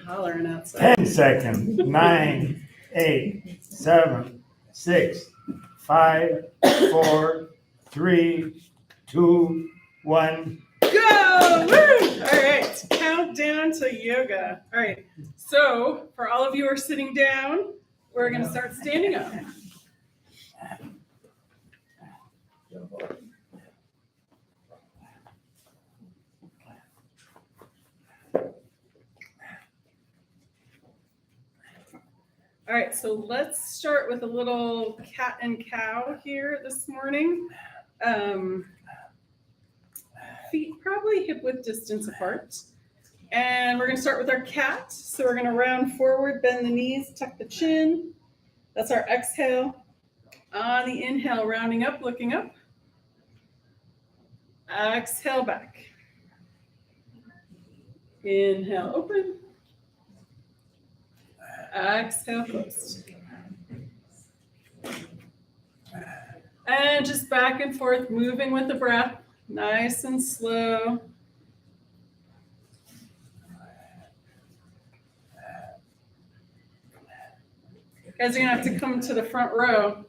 hollering outside. 10 seconds. 9, 8, 7, 6, 5, 4, 3, 2, 1. Go! Woo! All right, countdown to yoga. All right, so for all of you who are sitting down, we're going to start standing up. All right, so let's start with a little cat and cow here this morning. Feet probably hip-width distance apart. And we're going to start with our cat. So we're going to round forward, bend the knees, tuck the chin. That's our exhale. On the inhale, rounding up, looking up. Exhale back. Inhale, open. Exhale, closed. And just back and forth, moving with the breath, nice and slow. Guys are gonna have to come to the front row.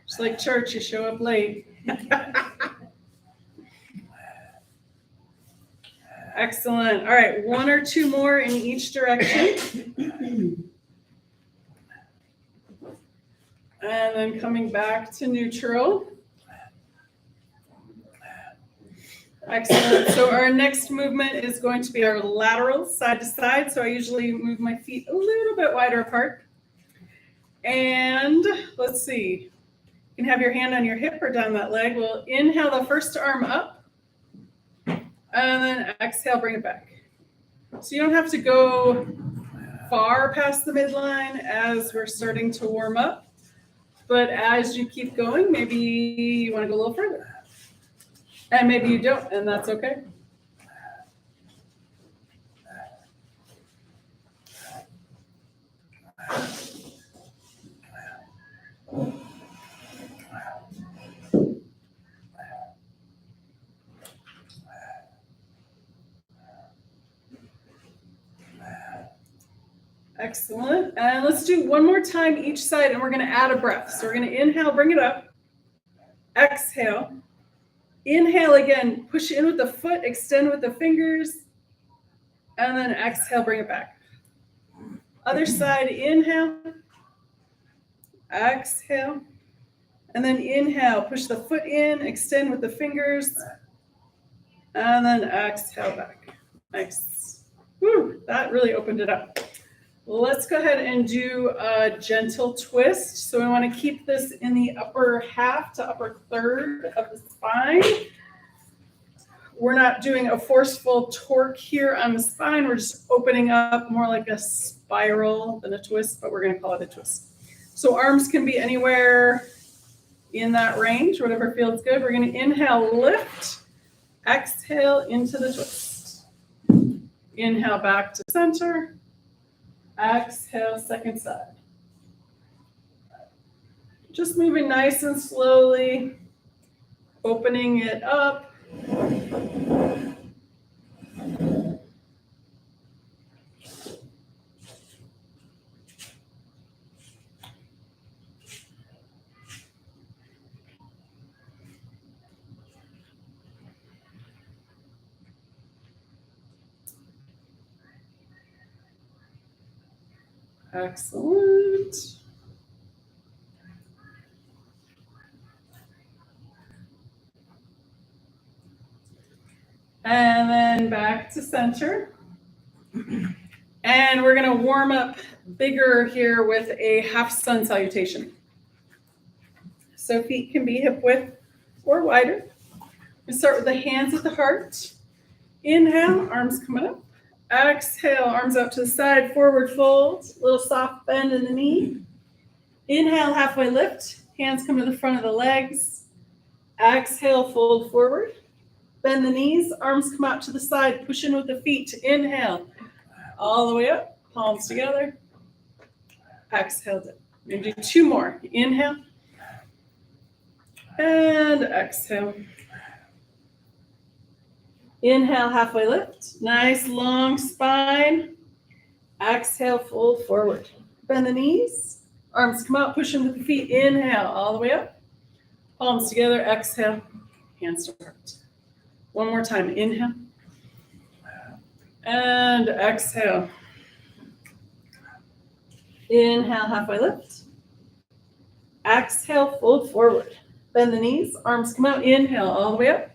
Just like church, you show up late. Excellent. All right, one or two more in each direction. And then coming back to neutral. Excellent. So our next movement is going to be our lateral side to side. So I usually move my feet a little bit wider apart. And let's see. You can have your hand on your hip or down that leg. We'll inhale the first arm up. And then exhale, bring it back. So you don't have to go far past the midline as we're starting to warm up. But as you keep going, maybe you want to go a little further. And maybe you don't, and that's okay. Excellent. And let's do one more time each side, and we're going to add a breath. So we're going to inhale, bring it up. Exhale. Inhale again, push in with the foot, extend with the fingers. And then exhale, bring it back. Other side, inhale. Exhale. And then inhale, push the foot in, extend with the fingers. And then exhale back. Nice. Woo, that really opened it up. Let's go ahead and do a gentle twist. So we want to keep this in the upper half to upper third of the spine. We're not doing a forceful torque here on the spine. We're just opening up more like a spiral than a twist, but we're going to call it a twist. So arms can be anywhere in that range, whatever feels good. We're going to inhale, lift, exhale into the twist. Inhale back to center. Exhale, second side. Just moving nice and slowly, opening it up. Excellent. And then back to center. And we're going to warm up bigger here with a half sun salutation. So feet can be hip width or wider. We start with the hands at the heart. Inhale, arms coming up. Exhale, arms out to the side, forward fold, little soft bend in the knee. Inhale, halfway lift, hands come to the front of the legs. Exhale, fold forward. Bend the knees, arms come out to the side, push in with the feet. Inhale, all the way up, palms together. Exhale, down. Maybe do two more. Inhale. And exhale. Inhale, halfway lift. Nice long spine. Exhale, fold forward. Bend the knees. Arms come out, push into the feet. Inhale, all the way up. Palms together. Exhale, hands to heart. One more time. Inhale. And exhale. Inhale, halfway lift. Exhale, fold forward. Bend the knees. Arms come out. Inhale, all the way up.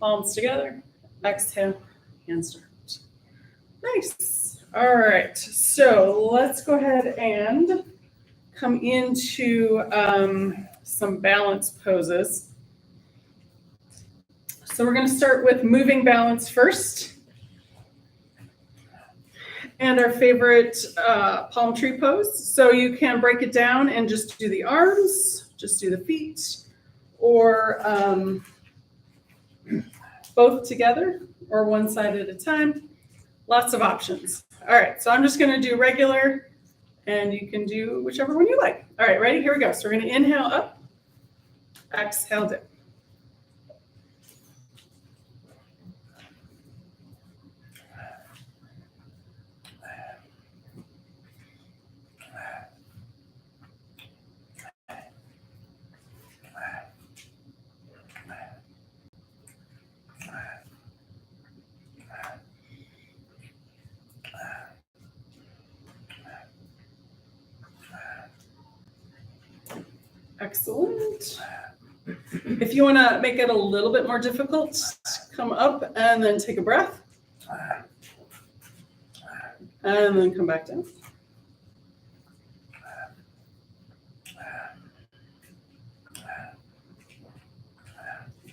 Palms together. Exhale, hands to heart. Nice. All right. So let's go ahead and come into some balance poses. So we're going to start with moving balance first. And our favorite palm tree pose. So you can break it down and just do the arms, just do the feet, or both together, or one side at a time. Lots of options. All right, so I'm just going to do regular, and you can do whichever one you like. All right, ready? Here we go. So we're going to inhale up, exhale down. Excellent. If you want to make it a little bit more difficult, come up and then take a breath. And then come back down.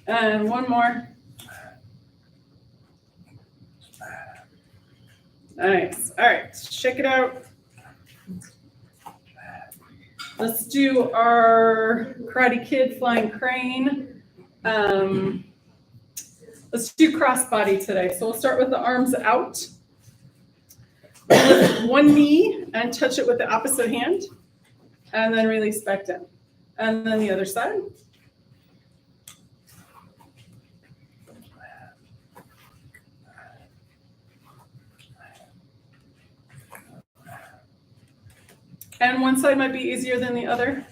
And one more. Nice. All right, shake it out. Let's do our Karate Kid flying crane. Let's do crossbody today. So we'll start with the arms out. Lift one knee and touch it with the opposite hand. And then release back down. And then the other side. And one side might be easier than the other.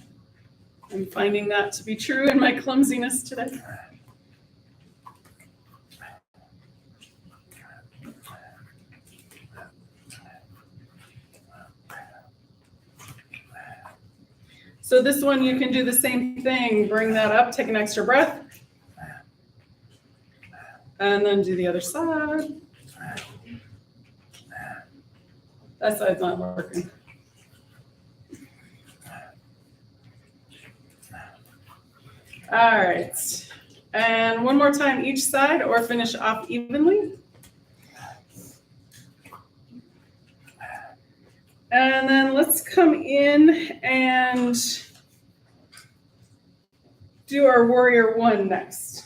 I'm finding that to be true in my clumsiness today. So this one, you can do the same thing. Bring that up, take an extra breath. And then do the other side. That side's not working. All right, and one more time each side, or finish off evenly. And then let's come in and do our warrior one next.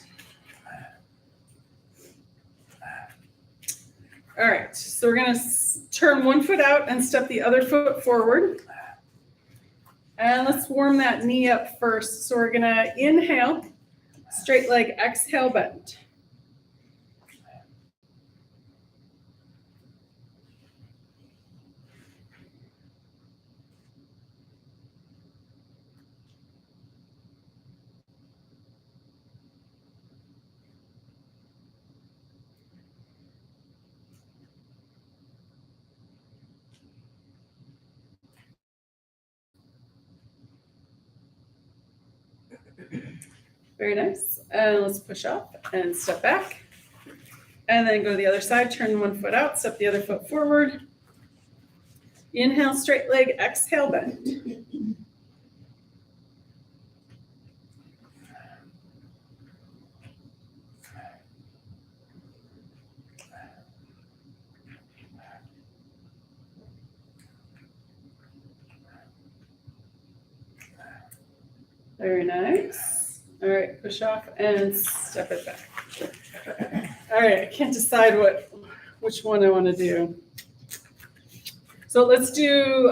All right, so we're gonna turn one foot out and step the other foot forward. And let's warm that knee up first. So we're gonna inhale, straight leg, exhale, bend. Very nice. And let's push up and step back. And then go to the other side, turn one foot out, step the other foot forward. Inhale, straight leg, exhale, bend. Very nice. All right, push off and step it back. All right, I can't decide which one I want to do. So let's do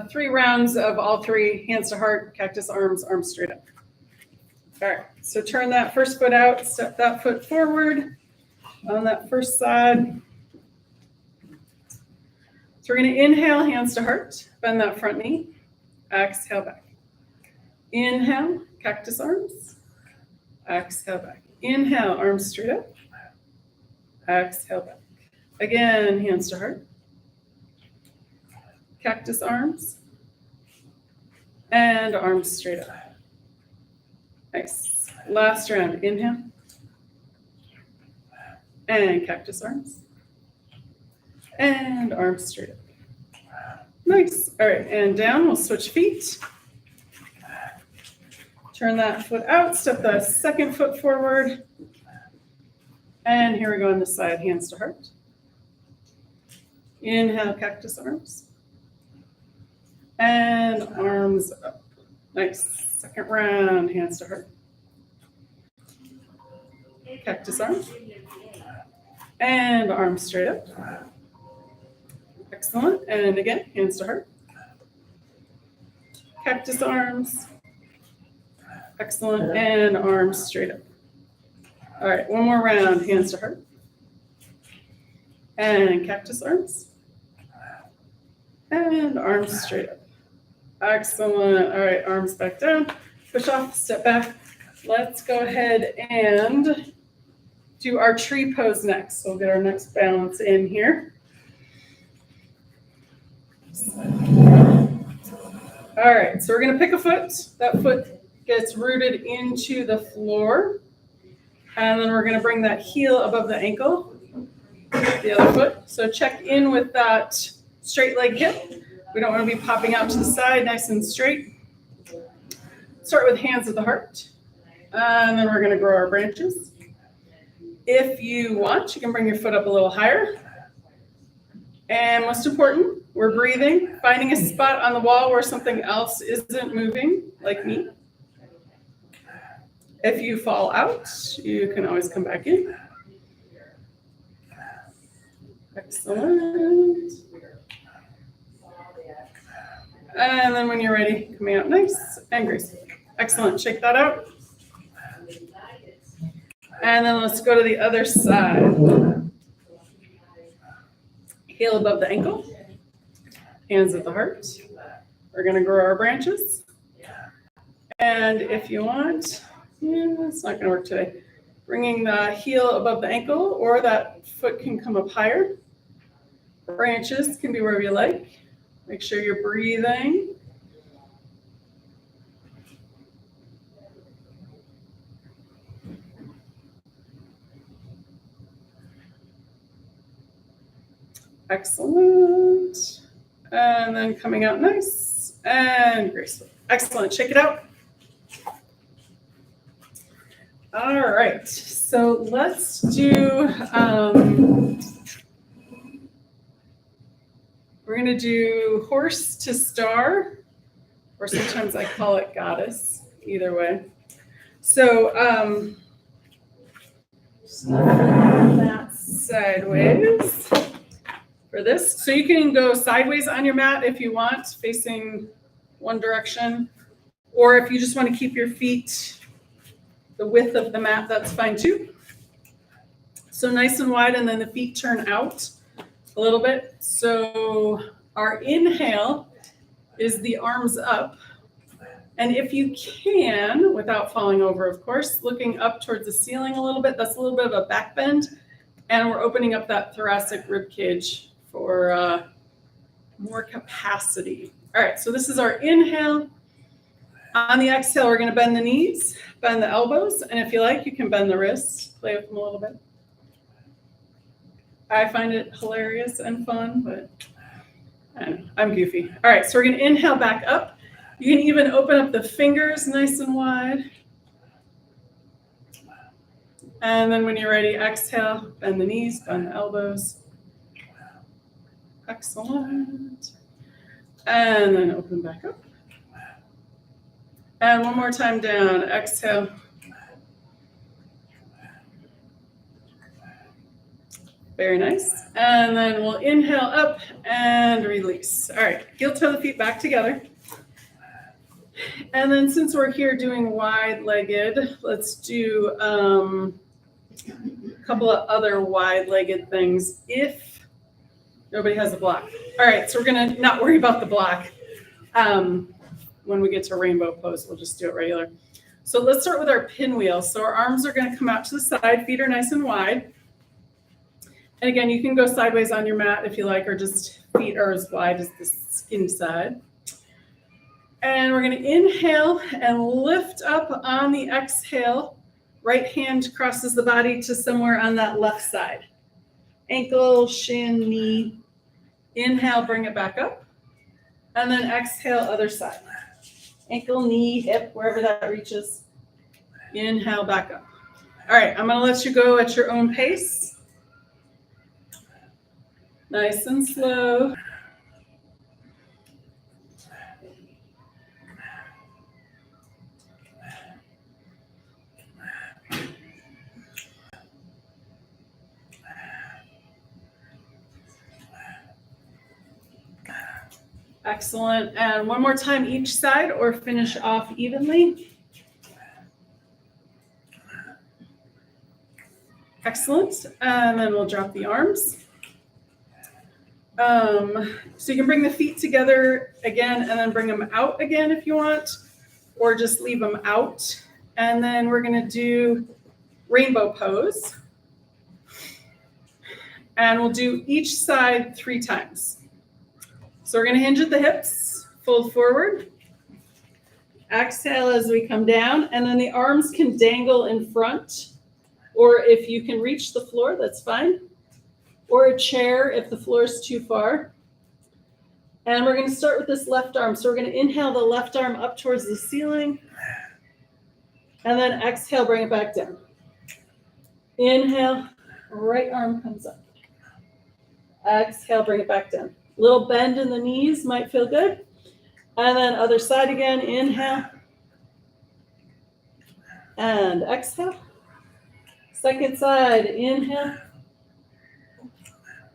3 rounds of all 3, hands to heart, cactus arms, arms straight up. All right, so turn that first foot out, step that foot forward on that first side. So So we're going to inhale, hands to heart, bend that front knee, exhale back. Inhale, cactus arms, exhale back. Inhale, arms straight up, exhale back. Again, hands to heart, cactus arms, and arms straight up. Nice. Last round, inhale, and cactus arms, and arms straight up. Nice. All right, and down, we'll switch feet. Turn that foot out, step the second foot forward. And here we go on this side, hands to heart. Inhale, cactus arms. And arms up. Nice. Second round, hands to heart. Cactus arms. And arms straight up. Excellent. And again, hands to heart. Cactus arms. Excellent. And arms straight up. All right, one more round, hands to heart. And cactus arms. And arms straight up. Excellent. All right, arms back down. Push off, step back. Let's go ahead and do our tree pose next. So we'll get our next balance in here. All right, so we're going to pick a foot. That foot gets rooted into the floor. And then we're going to bring that heel above the ankle, the other foot. So check in with that straight leg hip. We don't want to be popping out to the side, nice and straight. Start with hands at the heart. And then we're going to grow our branches. If you want, you can bring your foot up a little higher. And most important, we're breathing, finding a spot on the wall where something else isn't moving, like me. If you fall out, you can always come back in. Excellent. And then when you're ready, coming out nice and graceful. Excellent. Shake that out. And then let's go to the other side. Heel above the ankle. Hands at the heart. We're going to grow our branches. And if you want, it's not going to work today. Bringing the heel above the ankle, or that foot can come up higher. Branches can be wherever you like. Make sure you're breathing. Excellent. And then coming out nice and graceful. Excellent. Shake it out. All right, so let's do, we're going to do horse to star, or sometimes I call it goddess, either way. So that sideways for this. So you can go sideways on your mat if you want, facing one direction, or if you just want to keep your feet the width of the mat, that's fine too. So nice and wide, and then the feet turn out a little bit. So our inhale is the arms up. And if you can, without falling over, of course, looking up towards the ceiling a little bit, that's a little bit of a back bend. And we're opening up that thoracic rib cage for more capacity. All right, so this is our inhale. On the exhale, we're going to bend the knees, bend the elbows, and if you like, you can bend the wrists, play with them a little bit. I find it hilarious and fun, but I'm goofy. All right, so we're going to inhale back up. You can even open up the fingers nice and wide. And then when you're ready, exhale, bend the knees, bend the elbows. Excellent. And then open back up. And one more time down, exhale. Very nice. And then we'll inhale up and release. All right, heel toe the feet back together. And then since we're here doing wide-legged, let's do a couple of other wide-legged things. If Nobody has a block. All right, so we're gonna not worry about the block. When we get to rainbow pose, we'll just do it regular. So let's start with our pinwheel. So our arms are gonna come out to the side, feet are nice and wide. And again, you can go sideways on your mat if you like, or just feet are as wide as the skin side. And we're gonna inhale and lift up on the exhale. Right hand crosses the body to somewhere on that left side. Ankle, shin, knee. Inhale, bring it back up. And then exhale, other side. Ankle, knee, hip, wherever that reaches. Inhale, back up. All right, I'm gonna let you go at your own pace. Nice and slow. Excellent. And one more time each side, or finish off evenly. Excellent. And then we'll drop the arms. So you can bring the feet together again and then bring them out again if you want, or just leave them out. And then we're going to do rainbow pose. And we'll do each side 3 times. So we're going to hinge at the hips, fold forward. Exhale as we come down, and then the arms can dangle in front, or if you can reach the floor, that's fine, or a chair if the floor is too far. And we're going to start with this left arm. So we're going to inhale the left arm up towards the ceiling, and then exhale, bring it back down. Inhale, right arm comes up. Exhale, bring it back down. Little bend in the knees might feel good. And then other side again, inhale. And exhale. Second side, inhale.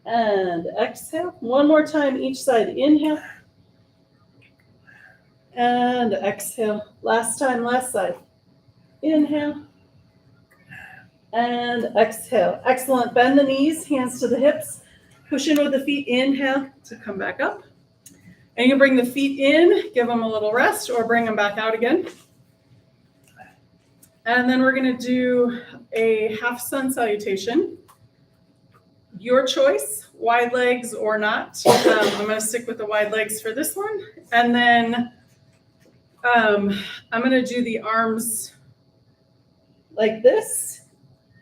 And exhale. One more time each side, inhale. And exhale. Last time, last side. Inhale. And exhale. Excellent. Bend the knees, hands to the hips. Push in with the feet, inhale to come back up. And you can bring the feet in, give them a little rest, or bring them back out again. And then we're going to do a half sun salutation. Your choice, wide legs or not. I'm going to stick with the wide legs for this one. And then I'm going to do the arms like this.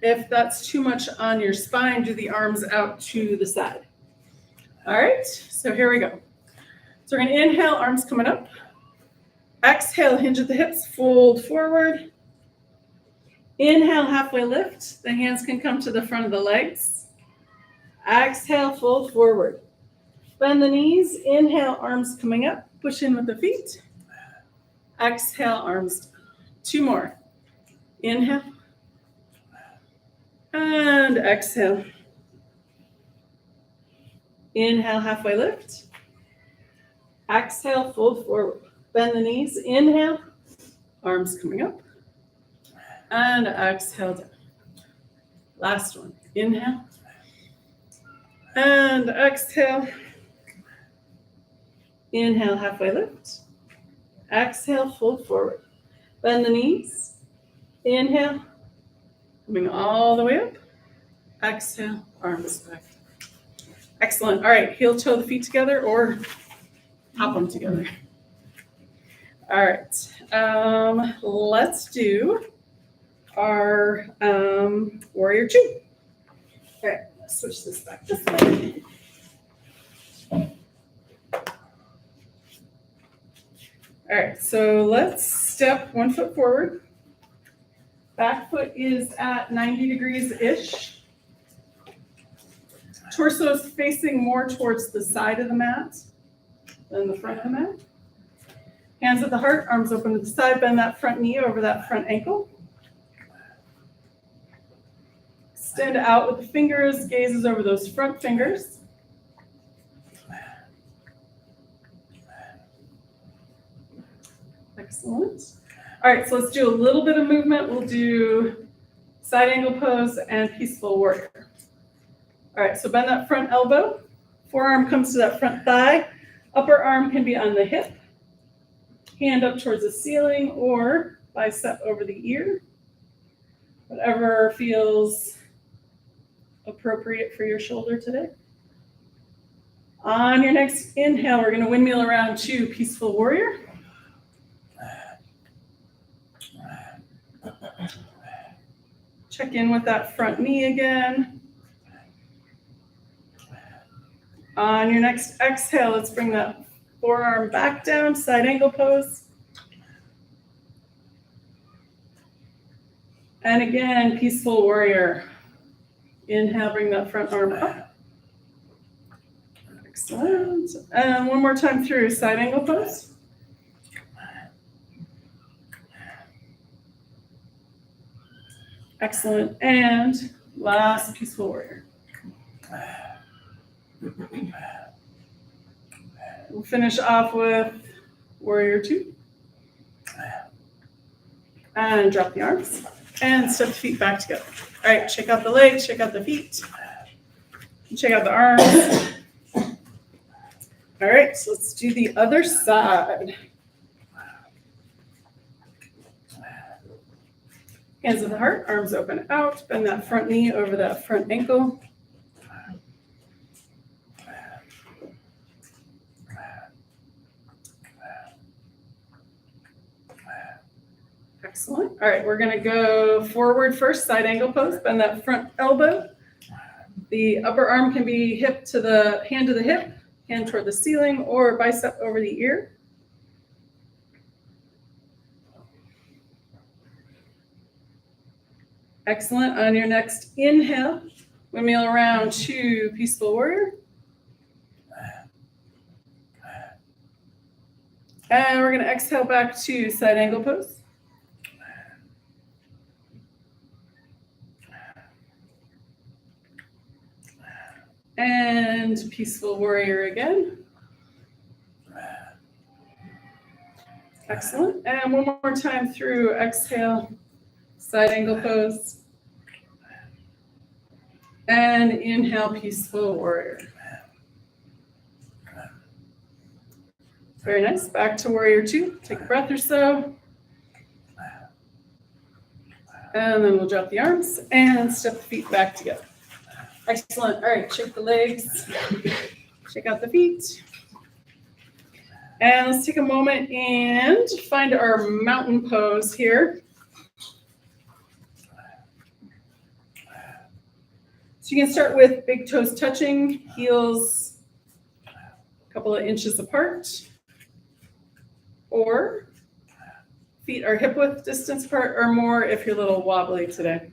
If that's too much on your spine, do the arms out to the side. All right, so here we go. So we're going to inhale, arms coming up. Exhale, hinge at the hips, fold forward. Inhale, halfway lift. The hands can come to the front of the legs. Exhale, fold forward. Bend the knees. Inhale, arms coming up. Push in with the feet. Exhale, arms down. 2 more. Inhale. And exhale. Inhale, halfway lift. Exhale, fold forward. Bend the knees. Inhale, arms coming up. And exhale down. Last one. Inhale. And exhale. Inhale, halfway lift. Exhale, fold forward. Bend the knees. Inhale. Coming all the way up. Exhale, arms back. Excellent. All right, heel toe the feet together or hop them together. All right, let's do our warrior 2. All right, let's switch this back this way. All right, so let's step 1 foot forward. Back foot is at 90 degrees-ish. Torso is facing more towards the side of the mat than the front of the mat. Hands at the heart, arms open to the side, bend that front knee over that front ankle. Extend out with the fingers, gazes over those front fingers. Excellent. All right, so let's do a little bit of movement. We'll do side angle pose and peaceful warrior. All right, so bend that front elbow, Forearm comes to that front thigh. Upper arm can be on the hip. Hand up towards the ceiling or bicep over the ear. Whatever feels appropriate for your shoulder today. On your next inhale, we're going to windmill around to Peaceful Warrior. Check in with that front knee again. On your next exhale, let's bring that forearm back down, side angle pose. And again, Peaceful Warrior. Inhale, bring that front arm up. Excellent. And one more time through, side angle pose. Excellent. And last Peaceful Warrior. We'll finish off with Warrior 2. And drop the arms. And step the feet back together. All right, check out the legs, check out the feet. Check out the arms. All right, so let's do the other side. Hands at the heart, arms open out. Bend that front knee over that front ankle. Excellent. All right, we're going to go forward first, side angle pose. Bend that front elbow. The upper arm can be hip to the hand to the hip, hand toward the ceiling, or bicep over the ear. Excellent. On your next inhale, windmill around to Peaceful Warrior. And we're going to exhale back to side angle pose. And Peaceful Warrior again. Excellent. And one more time through, exhale, side angle pose. And inhale, Peaceful Warrior. Very nice. Back to Warrior 2. Take a breath or so. And then we'll drop the arms and step the feet back together. Excellent. All right, shake the legs. Check out the feet. And let's take a moment and find our mountain pose here. So you can start with big toes touching, heels a couple of inches apart, or feet are hip width distance apart or more if you're a little wobbly today.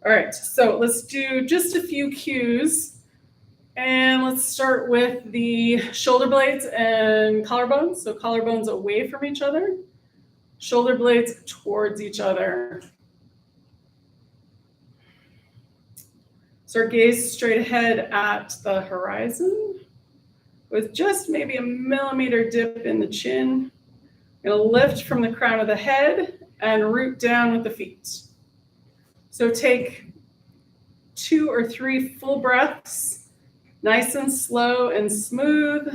All right, so let's do just a few cues. And let's start with the shoulder blades and collarbones. So collarbones away from each other, shoulder blades towards each other. So our gaze straight ahead at the horizon with just maybe a millimeter dip in the chin. Gonna lift from the crown of the head and root down with the feet. So take 2 or 3 full breaths, nice and slow and smooth.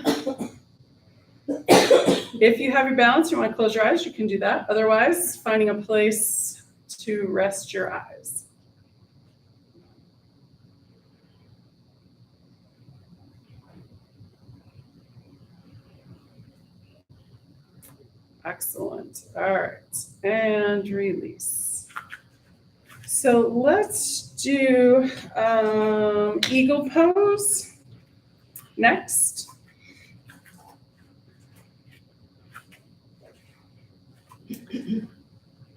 If you have your balance, you want to close your eyes, you can do that. Otherwise, finding a place to rest your eyes. Excellent. All right, and release. So let's do eagle pose next.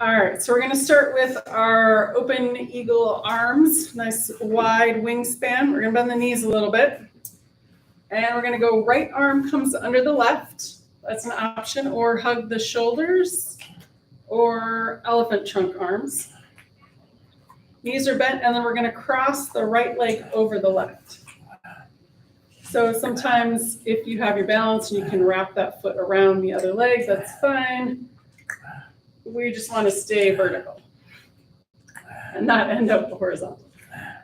All right, so we're going to start with our open eagle arms, nice wide wingspan. We're going to bend the knees a little bit. And we're going to go right arm comes under the left. That's an option, or hug the shoulders, or elephant trunk arms. Knees are bent, and then we're going to cross the right leg over the left. So sometimes if you have your balance and you can wrap that foot around the other leg, that's fine. We just want to stay vertical and not end up horizontal.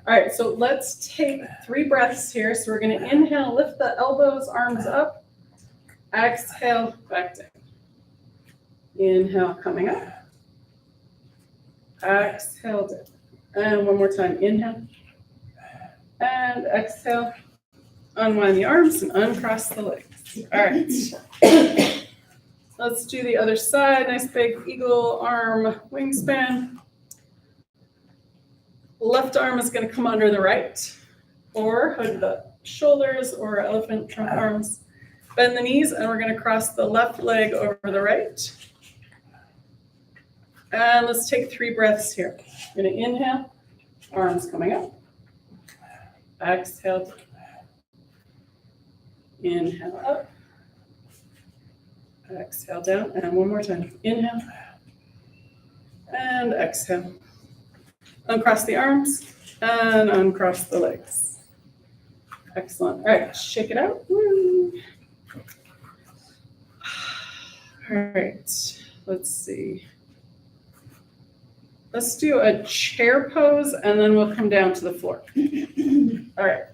All right, so let's take 3 breaths here. So we're going to inhale, lift the elbows, arms up. Exhale, back down. Inhale, coming up. Exhale, down. And one more time, inhale. And exhale. Unwind the arms and uncross the legs. All right. Let's do the other side. Nice big eagle arm wingspan. Left arm is going to come under the right, or hood the shoulders, or elephant trunk arms. Bend the knees, and we're going to cross the left leg over the right. And let's take 3 breaths here. We're going to inhale, arms coming up. Exhale. Inhale up. Exhale down. And one more time. Inhale. And exhale. Uncross the arms and uncross the legs. Excellent. All right, shake it out. Woo. All right, let's see. Let's do a chair pose and then we'll come down to the floor. All right.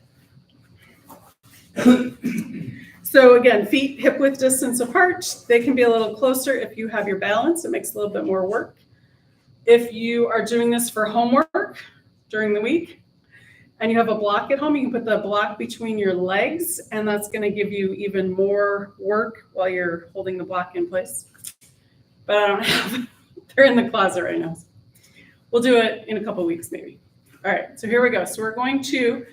So again, feet hip width distance apart. They can be a little closer if you have your balance. It makes a little bit more work. If you are doing this for homework during the week and you have a block at home, you can put the block between your legs, and that's going to give you even more work while you're holding the block in place. But I don't have, they're in the closet right now. We'll do it in a couple weeks maybe. All right, so here we go. So we're going to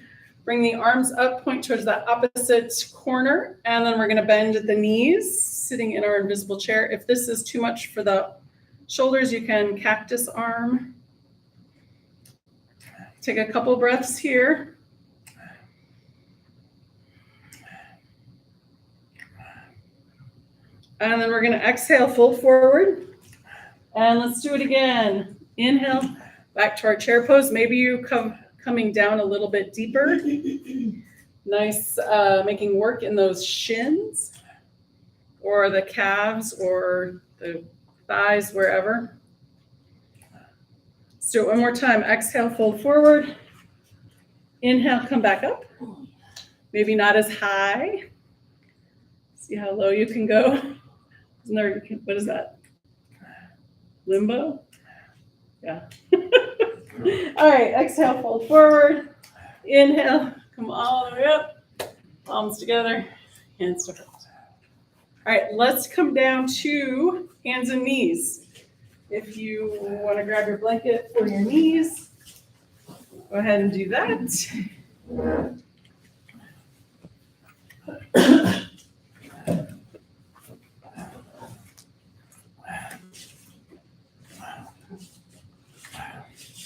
bring the arms up, point towards that opposite corner, and then we're going to bend at the knees, sitting in our invisible chair. If this is too much for the shoulders, you can cactus arm. Take a couple breaths here. And then we're going to exhale, full forward. And let's do it again. Inhale, back to our chair pose. Maybe you coming down a little bit deeper. Nice, making work in those shins or the calves or the thighs, wherever. Let's do it one more time. Exhale, fold forward. Inhale, come back up. Maybe not as high. See how low you can go. What is that? Limbo? Yeah. All right, exhale, fold forward. Inhale, come all the way up. Palms together, hands to heart. All right, let's come down to hands and knees. If you want to grab your blanket for your knees, go ahead and do that.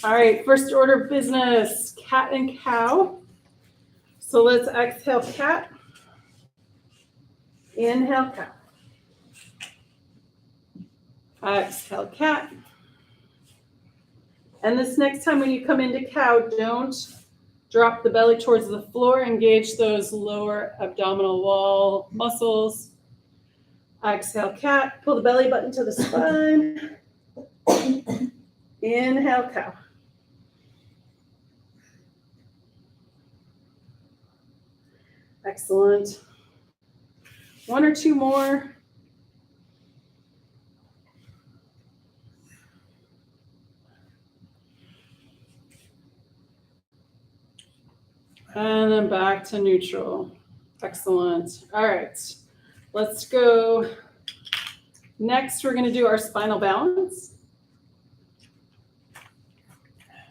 All right, first order of business, cat and cow. So let's exhale cat. Inhale cow. Exhale cat. And this next time when you come into cow, don't drop the belly towards the floor. Engage those lower abdominal wall muscles. Exhale cat. Pull the belly button to the spine. Inhale cow. Excellent. 1 or 2 more. And then back to neutral. Excellent. All right. Let's go. Next, we're going to do our spinal balance.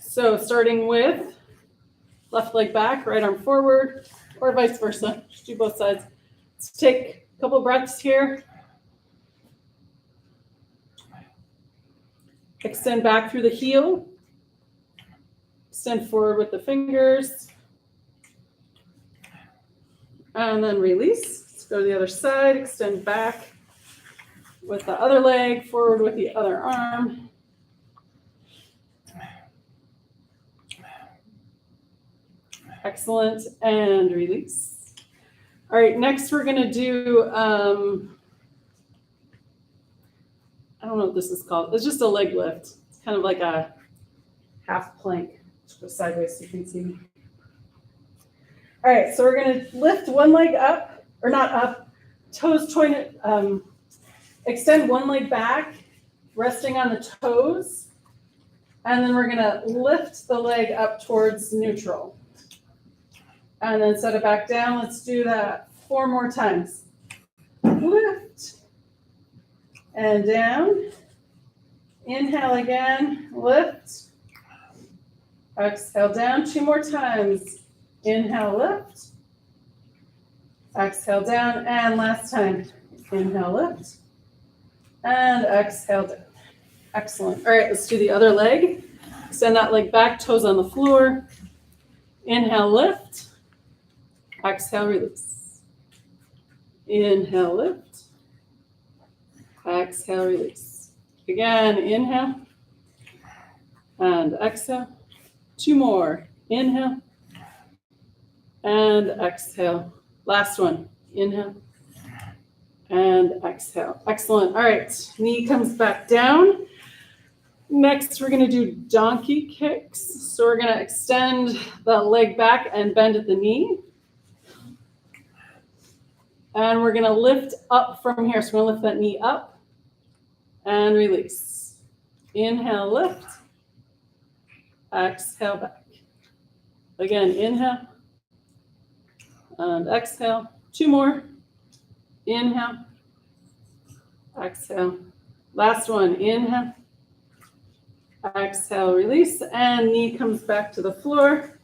So starting with left leg back, right arm forward, or vice versa. Just do both sides. Let's take a couple breaths here. Extend back through the heel. Extend forward with the fingers. And then release. Let's go to the other side. Extend back with the other leg, forward with the other arm. Excellent. And release. All right, next we're going to do, I don't know what this is called. It's just a leg lift. It's kind of like a half plank. Just go sideways so you can see me. All right, so we're gonna lift one leg up, or not up, toes jointed, extend one leg back, resting on the toes, and then we're gonna lift the leg up towards neutral. And then set it back down. Let's do that 4 more times. Lift, and down. Inhale again, lift. Exhale down 2 more times. Inhale, lift. Exhale down, and last time. Inhale, lift. And exhale down. Excellent. All right, let's do the other leg. Extend that leg back, toes on the floor. Inhale, lift. Exhale, release. Inhale, lift. Exhale, release. Again, inhale. And exhale. 2 more. Inhale. And exhale. Last one. Inhale. And exhale. Excellent. All right. Knee comes back down. Next, we're going to do donkey kicks. So we're going to extend the leg back and bend at the knee. And we're going to lift up from here. So we're going to lift that knee up and release. Inhale, lift. Exhale, back. Again, inhale. And exhale. 2 more. Inhale. Exhale. Last one. Inhale. Exhale, release. And knee comes back to the floor.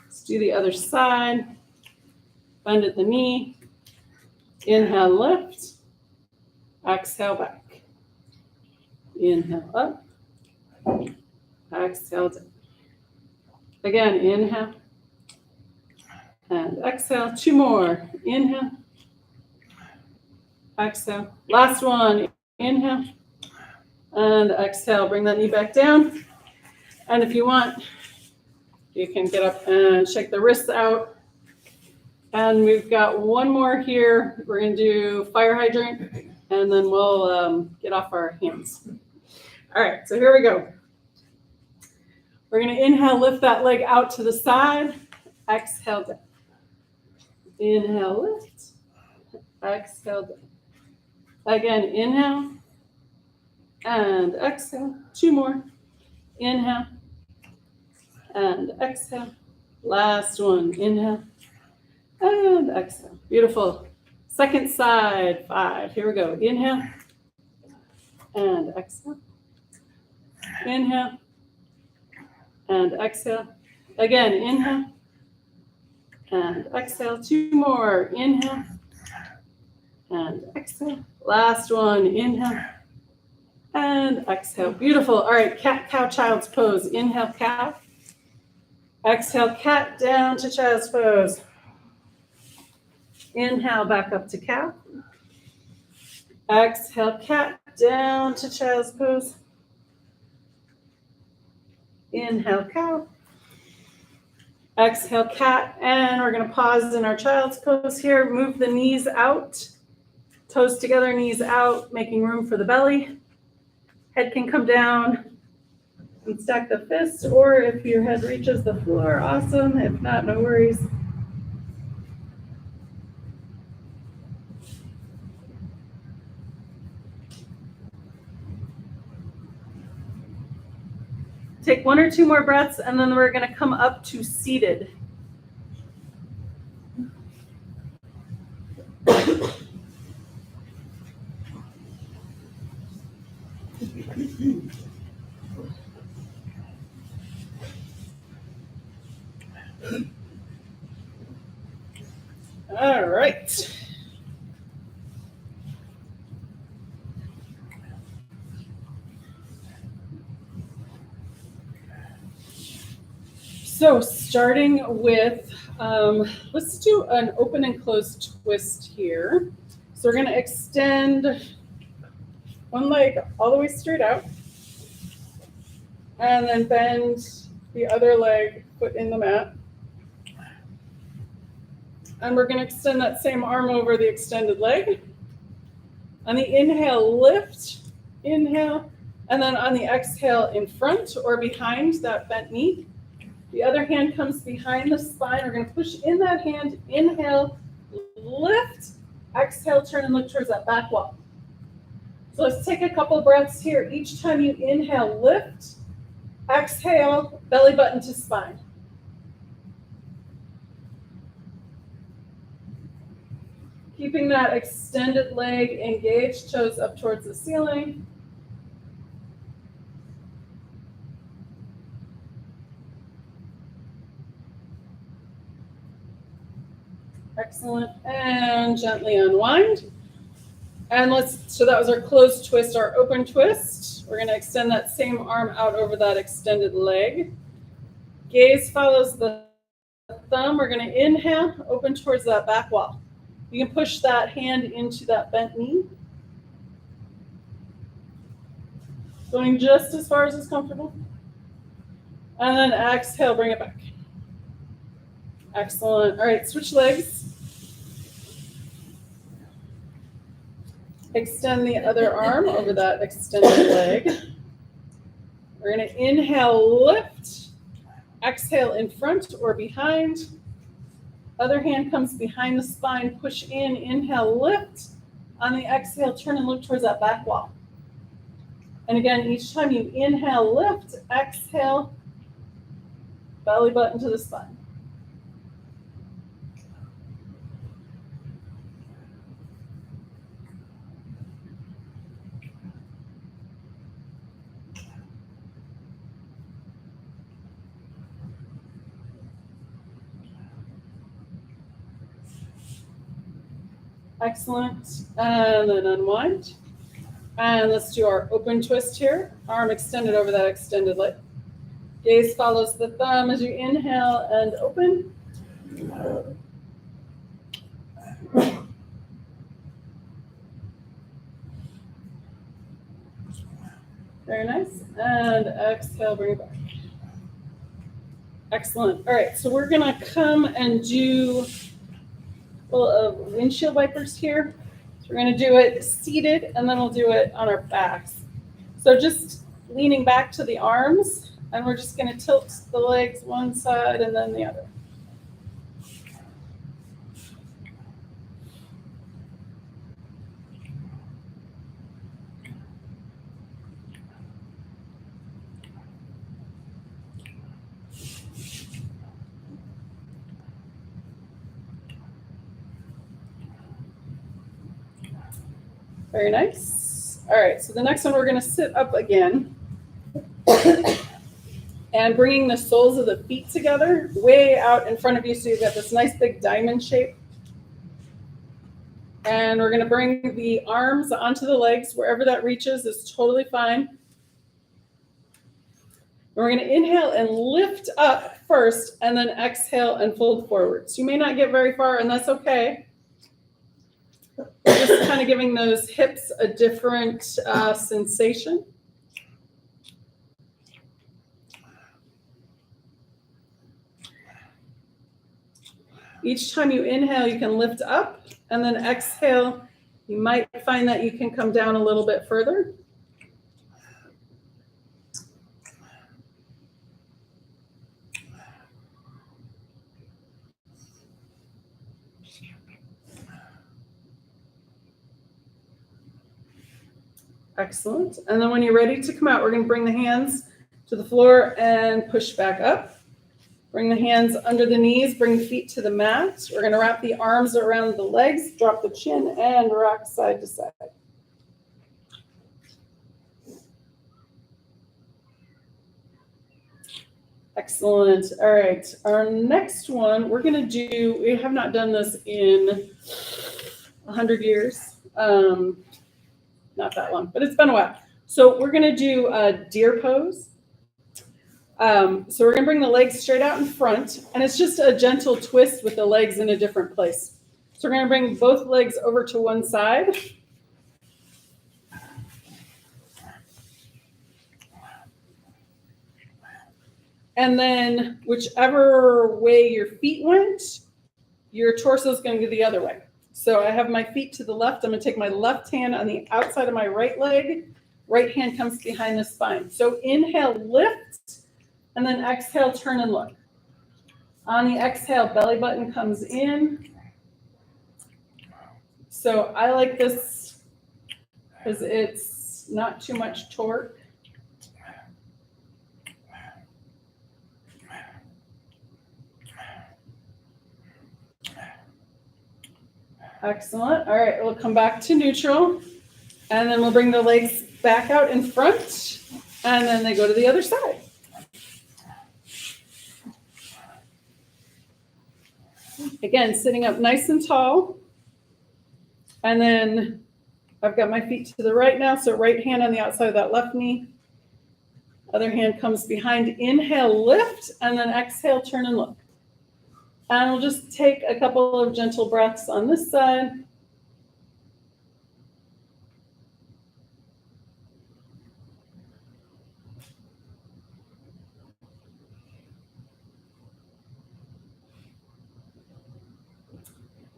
Let's do the other side. Bend at the knee. Inhale, lift. Exhale, back. Inhale, up. Exhale, down. Again, inhale. And exhale. 2 more. Inhale. Exhale. Last one. Inhale. And exhale. Bring that knee back down. And if you want, you can get up and shake the wrists out. And we've got 1 more here. We're going to do fire hydrant, and then we'll get off our hands. All right, so here we go. We're going to inhale, lift that leg out to the side. Exhale down. Inhale, lift. Exhale down. Again, inhale. And exhale. 2 more. Inhale. And exhale. Last one. Inhale. And exhale. Beautiful. Second side. 5. Here we go. Inhale. And exhale. Inhale. And exhale. Again, inhale. And exhale. 2 more. Inhale. And exhale. Last one. Inhale. And exhale. Beautiful. All right. Cat, cow, child's pose. Inhale, cow. Exhale, cat, down to child's pose. Inhale, back up to cow. Exhale, cat, down to child's pose. Inhale, cow. Exhale, cat, and we're going to pause in our child's pose here. Move the knees out, toes together, knees out, making room for the belly. Head can come down and stack the fists, or if your head reaches the floor, awesome. If not, no worries. Take 1 or 2 more breaths, and then we're going to come up to seated. All right. So starting with, let's do an open and closed twist here. So we're going to extend one leg all the way straight out, and then bend the other leg, foot in the mat. And we're going to extend that same arm over the extended leg. On the inhale, lift, inhale, and then on the exhale, in front or behind that bent knee. The other hand comes behind the spine. We're going to push in that hand. Inhale, lift. Exhale, turn and look towards that back wall. So let's take a couple of breaths here. Each time you inhale, lift. Exhale, belly button to spine. Keeping that extended leg engaged, toes up towards the ceiling. Excellent. And gently unwind. And so that was our closed twist, our open twist. We're going to extend that same arm out over that extended leg. Gaze follows the thumb. We're going to inhale, open towards that back wall. You can push that hand into that bent knee. Going just as far as is comfortable. And then exhale, bring it back. Excellent. All right, switch legs. Extend the other arm over that extended leg. We're going to inhale, lift. Exhale in front or behind. Other hand comes behind the spine. Push in, inhale, lift. On the exhale, turn and look towards that back wall. And again, each time you inhale, lift. Exhale, belly button to the spine. Excellent. And then unwind. And let's do our open twist here. Arm extended over that extended leg. Gaze follows the thumb as you inhale and open. Very nice. And exhale, bring it back. Excellent. All right, so we're going to come and do of windshield wipers here. So we're going to do it seated, and then we'll do it on our backs. So just leaning back to the arms, and we're just going to tilt the legs one side and then the other. Very nice. All right, so the next one, we're going to sit up again. And bringing the soles of the feet together, way out in front of you, so you've got this nice big diamond shape. And we're going to bring the arms onto the legs. Wherever that reaches is totally fine. And we're going to inhale and lift up first, and then exhale and fold forward. So you may not get very far, and that's okay. We're just kind of giving those hips a different sensation. Each time you inhale, you can lift up, and then exhale. You might find that you can come down a little bit further. Excellent. And then when you're ready to come out, we're going to bring the hands to the floor and push back up. Bring the hands under the knees, bring the feet to the mat. We're going to wrap the arms around the legs, drop the chin, and rock side to side. Excellent. All right. Our next one, we're going to do, we have not done this in 100 years. Not that long, but it's been a while. So we're going to do a deer pose. So we're going to bring the legs straight out in front, and it's just a gentle twist with the legs in a different place. So we're going to bring both legs over to one side. And then whichever way your feet went, your torso is going to go the other way. So I have my feet to the left. I'm going to take my left hand on the outside of my right leg. Right hand comes behind the spine. So inhale, lift, and then exhale, turn and look. On the exhale, belly button comes in. So I like this because it's not too much torque. Excellent. All right, we'll come back to neutral, and then we'll bring the legs back out in front, and then they go to the other side. Again, sitting up nice and tall. And then I've got my feet to the right now, so right hand on the outside of that left knee. Other hand comes behind. Inhale, lift, and then exhale, turn and look. And we'll just take a couple of gentle breaths on this side.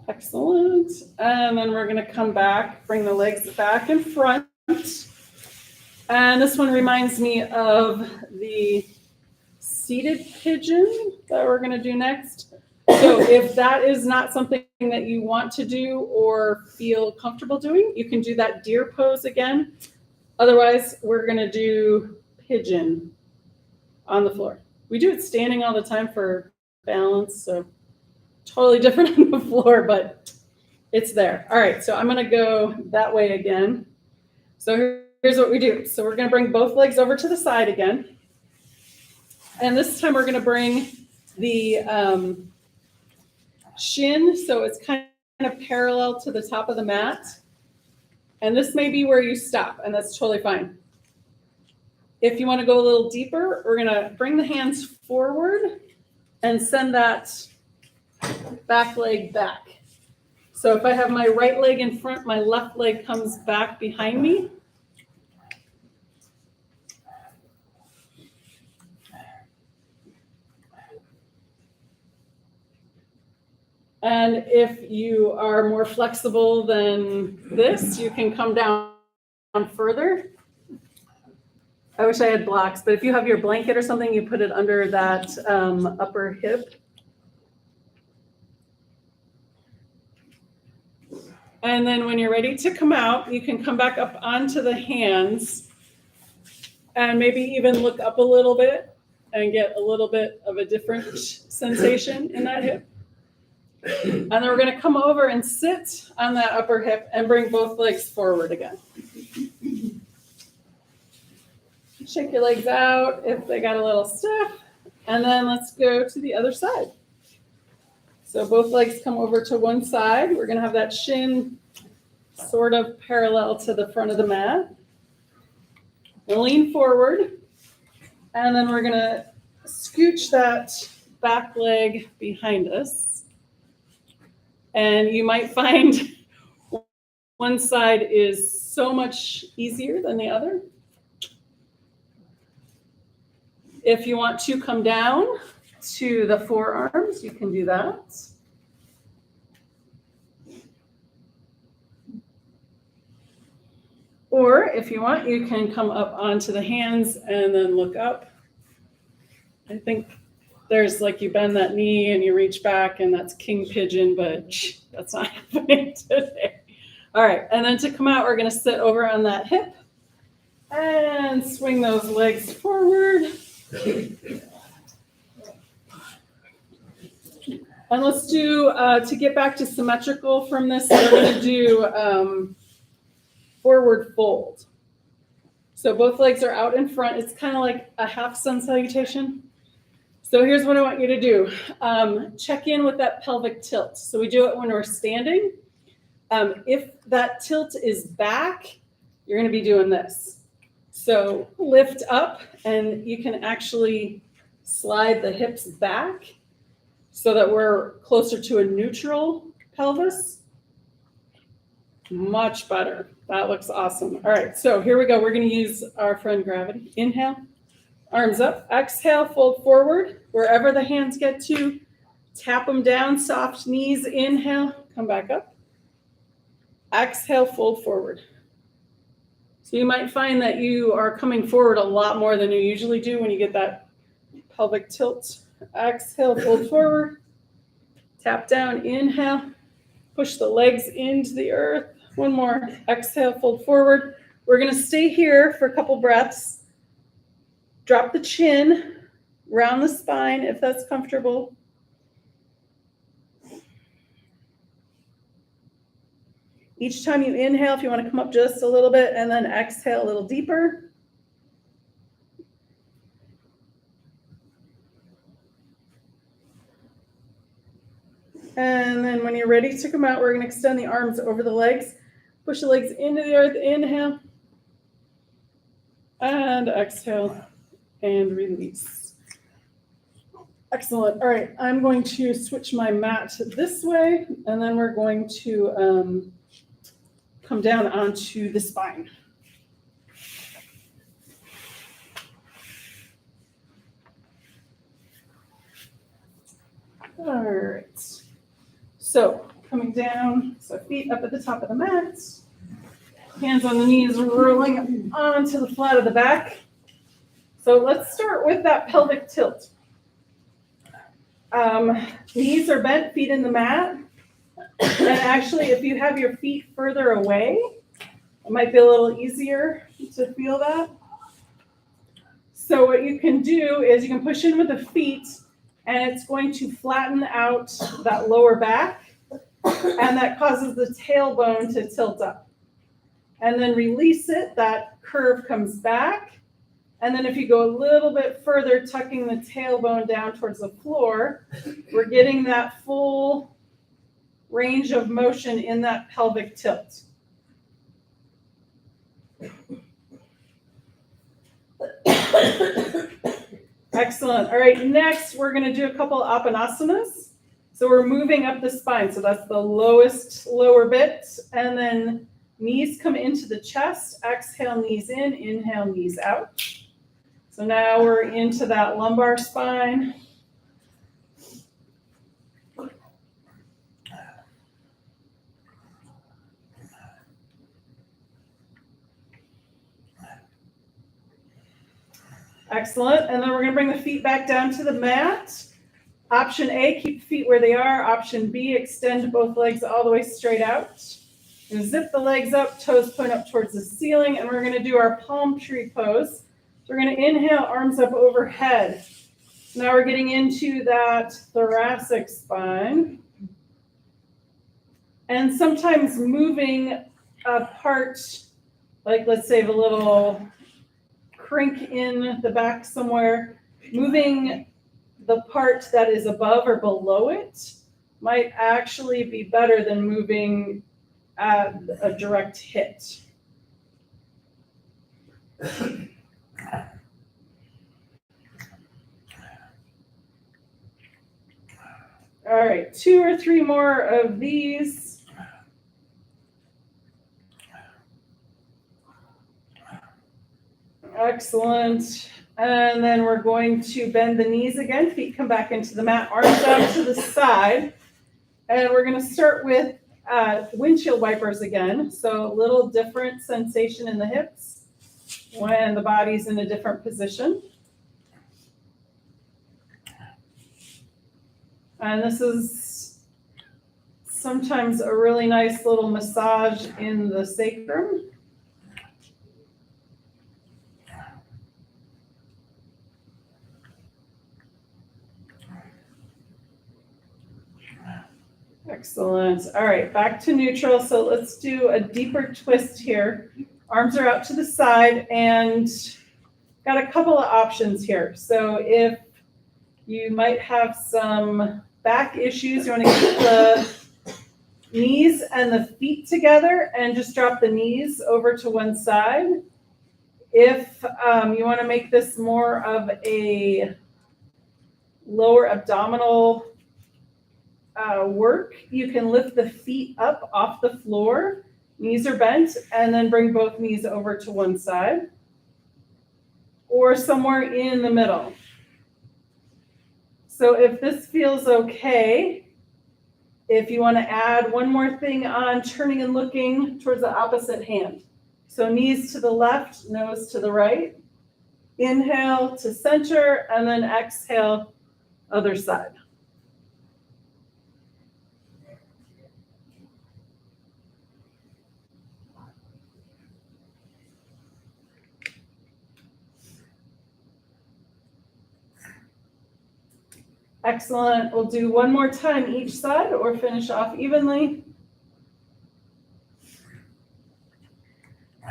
Excellent. And then we're going to come back, bring the legs back in front. And this one reminds me of the seated pigeon that we're going to do next. So if that is not something that you want to do or feel comfortable doing, you can do that deer pose again. Otherwise, we're going to do pigeon on the floor. We do it standing all the time for balance, so totally different on the floor, but it's there. All right, so I'm going to go that way again. So here's what we do. So we're going to bring both legs over to the side again. And this time we're going to bring the shin, so it's kind of parallel to the top of the mat. And this may be where you stop, and that's totally fine. If you want to go a little deeper, we're going to bring the hands forward and send that back leg back. So if I have my right leg in front, my left leg comes back behind me. And if you are more flexible than this, you can come down further. I wish I had blocks, but if you have your blanket or something, you put it under that upper hip. And then when you're ready to come out, you can come back up onto the hands and maybe even look up a little bit and get a little bit of a different sensation in that hip. And then we're going to come over and sit on that upper hip and bring both legs forward again. Shake your legs out if they got a little stiff. And then let's go to the other side. So both legs come over to one side. We're going to have that shin sort of parallel to the front of the mat. We'll lean forward. And then we're going to scooch that back leg behind us. And you might find one side is so much easier than the other. If you want to come down to the forearms, you can do that. Or if you want, you can come up onto the hands and then look up. I think there's like you bend that knee and you reach back, and that's king pigeon, but that's not happening today. All right, and then to come out, we're going to sit over on that hip and swing those legs forward. And let's do, to get back to symmetrical from this, we're going to do forward fold. So both legs are out in front. It's kind of like a half sun salutation. So here's what I want you to do. Check in with that pelvic tilt. So we do it when we're standing. If that tilt is back, you're going to be doing this. So lift up, and you can actually slide the hips back so that we're closer to a neutral pelvis. Much better. That looks awesome. All right, so here we go. We're going to use our friend gravity. Inhale, arms up. Exhale, fold forward. Wherever the hands get to, tap them down, soft knees. Inhale, come back up. Exhale, fold forward. So you might find that you are coming forward a lot more than you usually do when you get that pelvic tilt Exhale, fold forward. Tap down, inhale. Push the legs into the earth. One more. Exhale, fold forward. We're going to stay here for a couple breaths. Drop the chin, round the spine if that's comfortable. Each time you inhale, if you want to come up just a little bit, and then exhale a little deeper. And then when you're ready to come out, we're going to extend the arms over the legs. Push the legs into the earth. Inhale. And exhale. And release. Excellent. All right. I'm going to switch my mat this way. And then we're going to come down onto the spine. All right. So coming down, so feet up at the top of the mat, hands on the knees, rolling onto the flat of the back. So let's start with that pelvic tilt. Knees are bent, feet in the mat. And actually, if you have your feet further away, it might be a little easier to feel that. So what you can do is you can push in with the feet, and it's going to flatten out that lower back. And that causes the tailbone to tilt up. And then release it, that curve comes back. And then if you go a little bit further, tucking the tailbone down towards the floor, we're getting that full range of motion in that pelvic tilt. Excellent. All right, next we're going to do a couple apanasanas. So we're moving up the spine. So that's the lowest lower bit. And then knees come into the chest. Exhale, knees in. Inhale, knees out. So now we're into that lumbar spine. Excellent. And then we're going to bring the feet back down to the mat. Option A, keep feet where they are. Option B, extend both legs all the way straight out. And zip the legs up, toes point up towards the ceiling. And we're going to do our palm tree pose. So we're going to inhale, arms up overhead. Now we're getting into that thoracic spine. And sometimes moving a part, like let's say a little crink in the back somewhere, moving the part that is above or below it might actually be better than moving at a direct hit. All right, 2 or 3 more of these. Excellent. And then we're going to bend the knees again. Feet come back into the mat, arms out to the side. And we're going to start with windshield wipers again. So a little different sensation in the hips when the body's in a different position. And this is sometimes a really nice little massage in the sacrum. Excellent. All right, back to neutral. So let's do a deeper twist here. Arms are out to the side and got a couple of options here. So if you might have some back issues, you want to keep the knees and the feet together and just drop the knees over to one side. If you want to make this more of a lower abdominal work, you can lift the feet up off the floor, knees are bent, and then bring both knees over to one side or somewhere in the middle. So if this feels okay, if you want to add one more thing on, turning and looking towards the opposite hand. So knees to the left, nose to the right. Inhale to center, and then exhale Other side. Excellent. We'll do one more time each side or finish off evenly.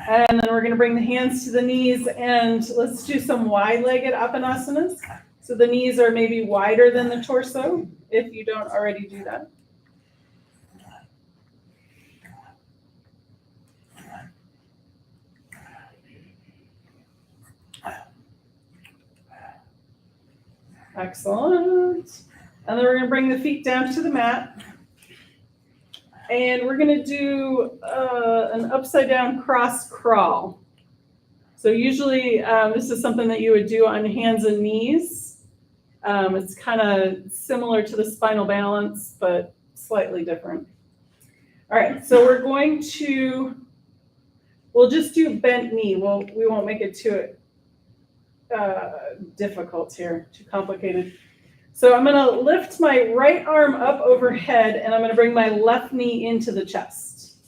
And then we're going to bring the hands to the knees and let's do some wide-legged Apanasanas. So the knees are maybe wider than the torso if you don't already do that. Excellent. And then we're going to bring the feet down to the mat. And we're going to do an upside down cross crawl. So usually this is something that you would do on hands and knees. It's kind of similar to the spinal balance, but slightly different. All right, so we'll just do bent knee. We won't make it too difficult here, too complicated. So I'm going to lift my right arm up overhead and I'm going to bring my left knee into the chest.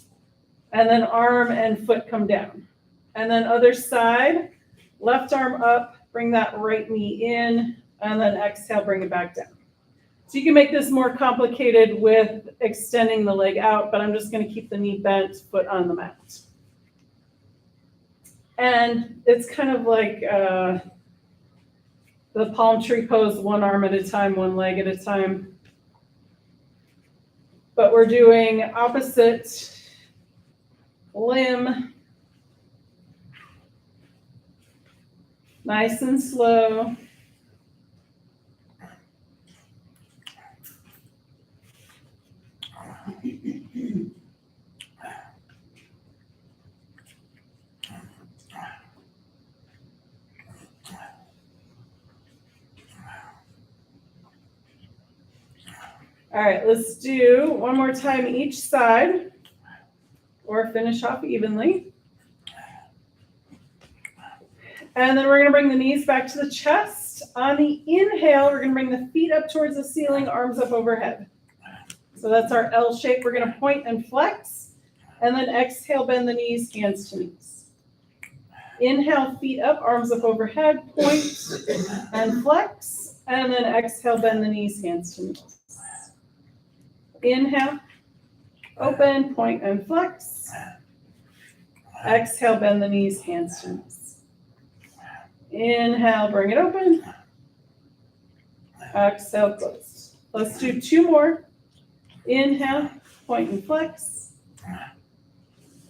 And then arm and foot come down. And then other side, left arm up, bring that right knee in, and then exhale, bring it back down. So you can make this more complicated with extending the leg out, but I'm just going to keep the knee bent, foot on the mat. And it's kind of like the palm tree pose, one arm at a time, one leg at a time. But we're doing opposite limb. Nice and slow. All right, let's do one more time each side or finish off evenly. And then we're going to bring the knees back to the chest. On the inhale, we're going to bring the feet up towards the ceiling, arms up overhead. So that's our L shape. We're going to point and flex. And then exhale, bend the knees, hands to knees. Inhale, feet up, arms up overhead, point and flex. And then exhale, bend the knees, hands to knees. Inhale, open, point and flex. Exhale, bend the knees, hands to knees. Inhale, bring it open. Exhale, close. Let's do two more. Inhale, point and flex.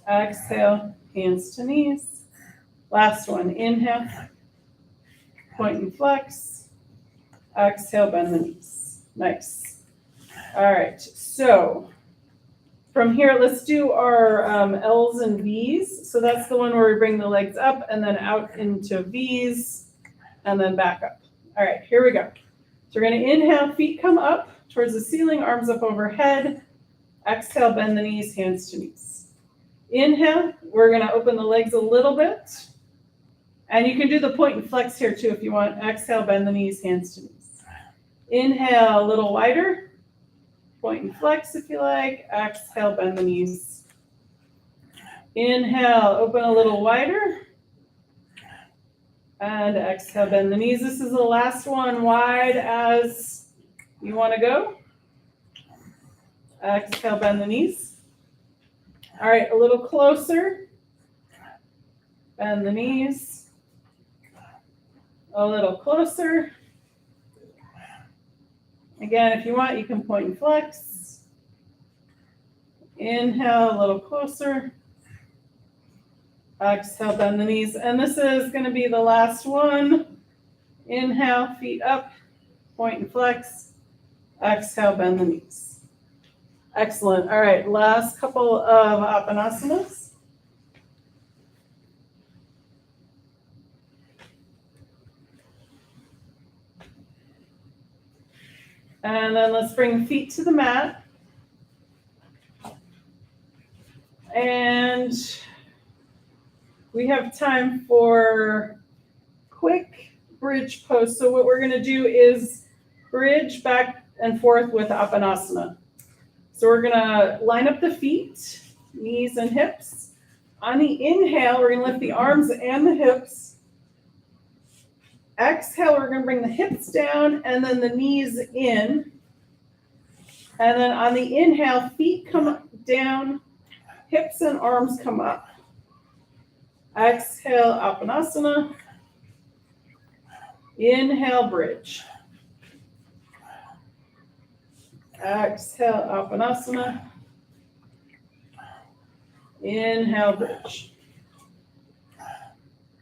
Exhale, hands to knees. Last one. Inhale, point and flex. Exhale, bend the knees. Nice. All right, so from here, let's do our L's and V's. So that's the one where we bring the legs up and then out into V's and then back up. All right, here we go. So we're going to inhale, feet come up towards the ceiling, arms up overhead. Exhale, bend the knees, hands to knees. Inhale, we're going to open the legs a little bit. And you can do the point and flex here too if you want. Exhale, bend the knees, hands to knees. Inhale, a little wider. Point and flex if you like. Exhale, bend the knees. Inhale, open a little wider. And exhale, bend the knees. This is the last one, wide as you want to go. Exhale, bend the knees. All right, a little closer. Bend the knees. A little closer. Again, if you want, you can point and flex. Inhale, a little closer. Exhale, bend the knees. And this is going to be the last one. Inhale, feet up, point and flex. Exhale, bend the knees. Excellent. All right, last couple of Apanasanas. And then let's bring feet to the mat. And we have time for quick bridge pose. So what we're going to do is bridge back and forth with Apanasana. So we're gonna line up the feet, knees and hips. On the inhale, we're gonna lift the arms and the hips. Exhale, we're gonna bring the hips down and then the knees in. And then on the inhale, feet come down, hips and arms come up. Exhale, Apanasana. Inhale, bridge. Exhale, Apanasana. Inhale, bridge.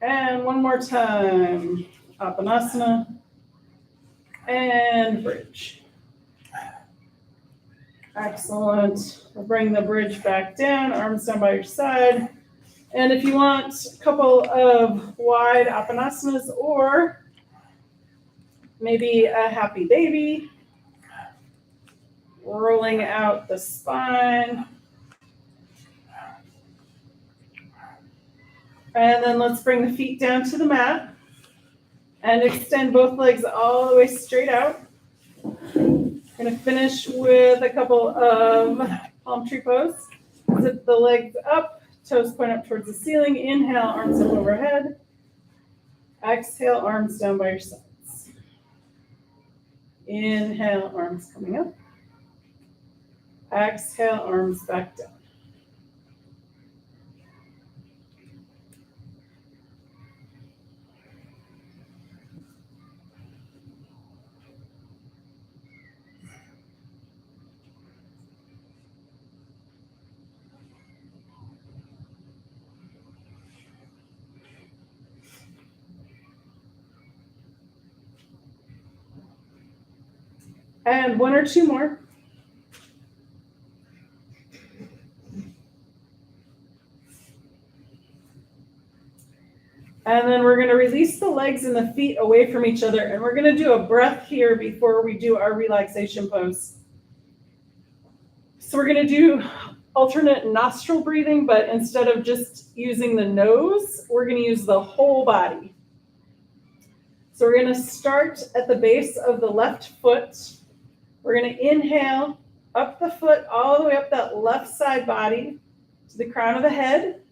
And one more time. Apanasana. And bridge. Excellent. We'll bring the bridge back down, arms down by your side. And if you want a couple of wide Apanasanas or maybe a happy baby, rolling out the spine. And then let's bring the feet down to the mat and extend both legs all the way straight out. Going to finish with a couple of palm tree pose. Zip the legs up, toes point up towards the ceiling. Inhale, arms up overhead. Exhale, arms down by your sides. Inhale, arms coming up. Exhale, arms back down. And one or two more. And then we're going to release the legs and the feet away from each other. And we're going to do a breath here before we do our relaxation pose. So we're going to do alternate nostril breathing, but instead of just using the nose, we're going to use the whole body. So we're going to start at the base of the left foot. We're going to inhale up the foot, all the way up that left side body to the crown of the head.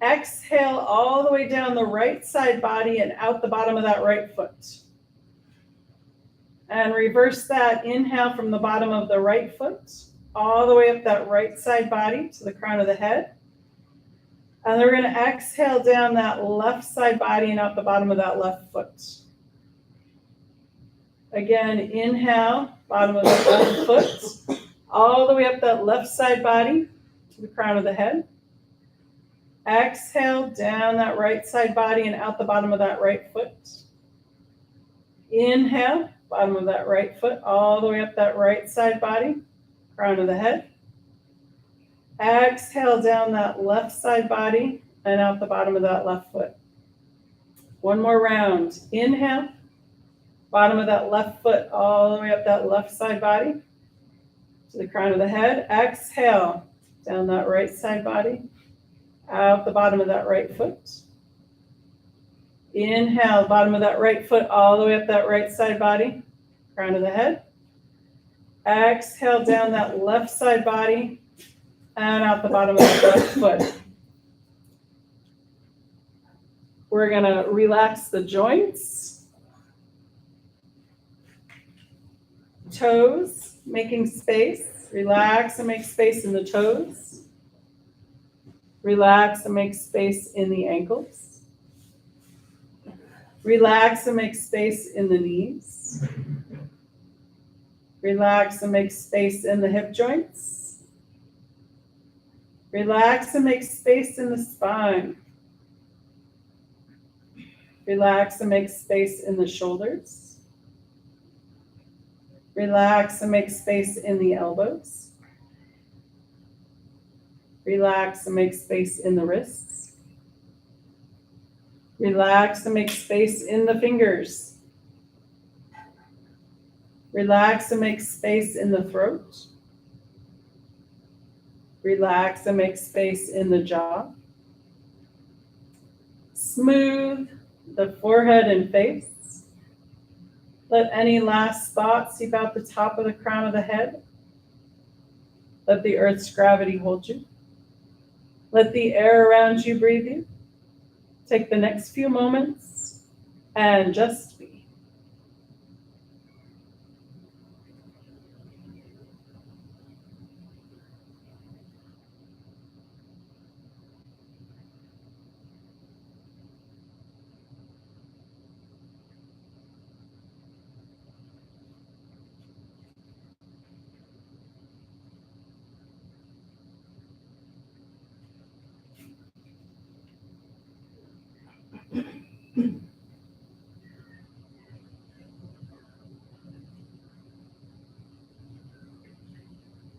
Exhale all the way down the right side body and out the bottom of that right foot. And reverse that. Inhale from the bottom of the right foot, all the way up that right side body to the crown of the head. And then we're going to exhale down that left side body and out the bottom of that left foot. Again, inhale, bottom of the left foot, all the way up that left side body to the crown of the head. Exhale, down that right side body and out the bottom of that right foot. Inhale, bottom of that right foot, all the way up that right side body, crown of the head. Exhale, down that left side body and out the bottom of that left foot. One more round. Inhale. Bottom of that left foot, all the way up that left side body to the crown of the head. Exhale, down that right side body, out the bottom of that right foot. Inhale, bottom of that right foot, all the way up that right side body, crown of the head. Exhale, down that left side body, and out the bottom of the left foot. We're going to relax the joints. Toes, making space. Relax and make space in the toes. Relax and make space in the ankles. Relax and make space in the knees. Relax and make space in the hip joints. Relax and make space in the spine. Relax and make space in the shoulders. Relax and make space in the elbows. Relax and make space in the wrists. Relax and make space in the fingers. Relax and make space in the throat. Relax and make space in the jaw. Smooth the forehead and face. Let any last thoughts seep out the top of the crown of the head. Let the earth's gravity hold you. Let the air around you breathe you. Take the next few moments and just be.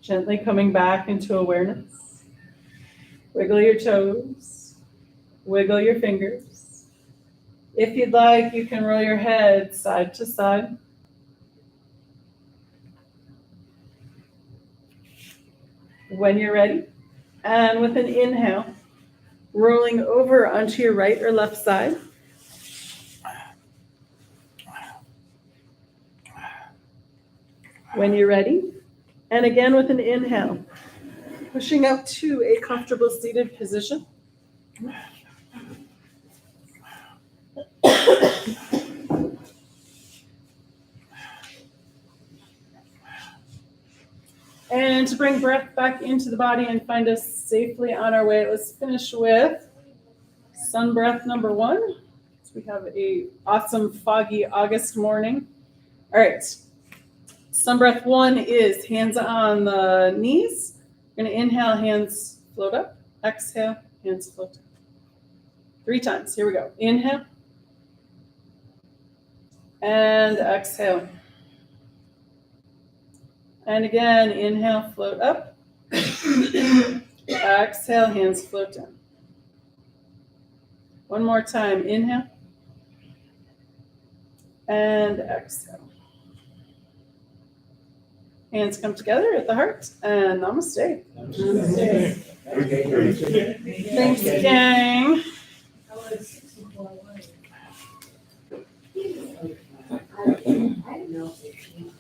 Gently coming back into awareness. Wiggle your toes. Wiggle your fingers. If you'd like, you can roll your head side to side. When you're ready, and with an inhale, rolling over onto your right or left side. When you're ready, and again with an inhale, pushing up to a comfortable seated position. And to bring breath back into the body and find us safely on our way, let's finish with sun breath number 1. So we have a awesome foggy August morning. All right. Sun breath 1 is hands on the knees. We're going to inhale, hands float up. Exhale, hands float up. 3 times. Here we go. Inhale. And exhale. And again, inhale, float up. Exhale, hands float down. One more time. Inhale. And exhale. Hands come together at the heart, and namaste. Namaste. Thanks, gang. I don't know if